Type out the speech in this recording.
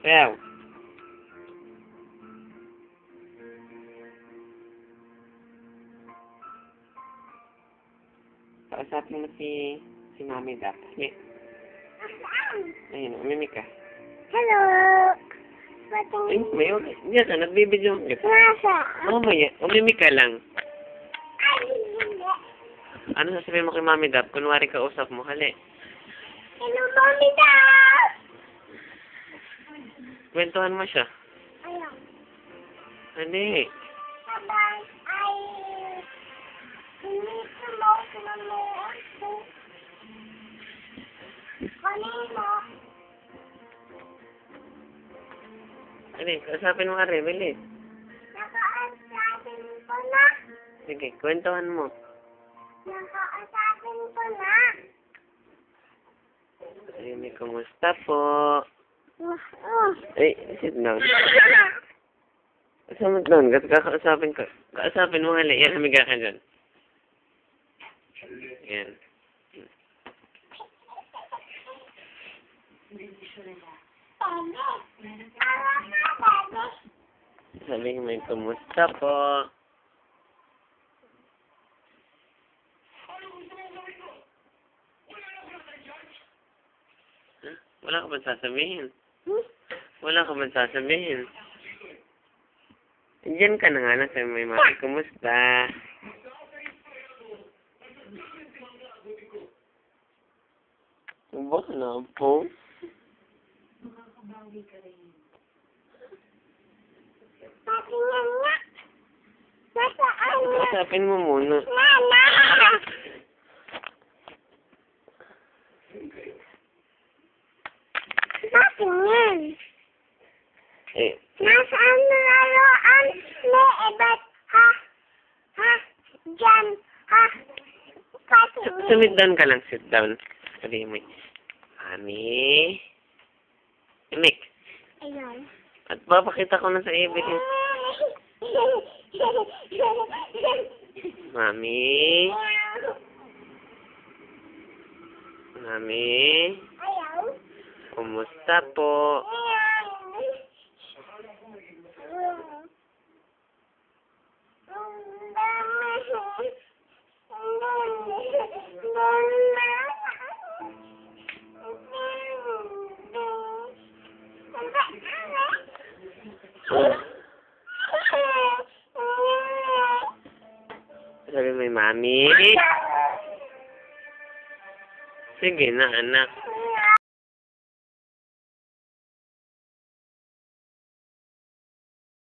Kaya, kausapin mo si Mami Dap. Ayun, umimik ka. Hello. Ay, may diyan ka, nagbibidyo. Nasa? Mamaya, umimik ka lang. Ay, hindi. Ano sasabihin mo kay Mami Dap? Kunwari kausap mo, hali. Hello, Mami Dap. Kwentuhan mo siya. Ayun. Hali. Sabay, ay, hinito mo, sinamuan ko. Kanino? Hali, kausapin mo ka rin, bilis. Nakaasapin ko na. Sige, kwentuhan mo. Nakaasapin ko na. Ay, may kumusta po? Oh. Ay, sit down. Saan mo doon? Kakausapin ka. Kausapin mo, hali. Yan, humiga ka dyan. Yan. Sabi may kumusta po? Huh? Wala ka ba sasabihin? Wala ka ba sasabihin? Diyan ka na nga lang sabi may mami, kumusta? Ba na po? Patingin nga. Nasaan nga? Kausapin mo muna. Nana! Patingin. Eh, Nasaan na laruan? May iba't ha? Ha? Diyan. Ha? Patingin. Sit down ka lang, sit down. Sabi mo, Mami. Imik. Ayun. At papakita ko na sa Evelyn. Mami. Mami. Ayaw. Kumusta po? Sabi mo, Mami. Sige na, anak.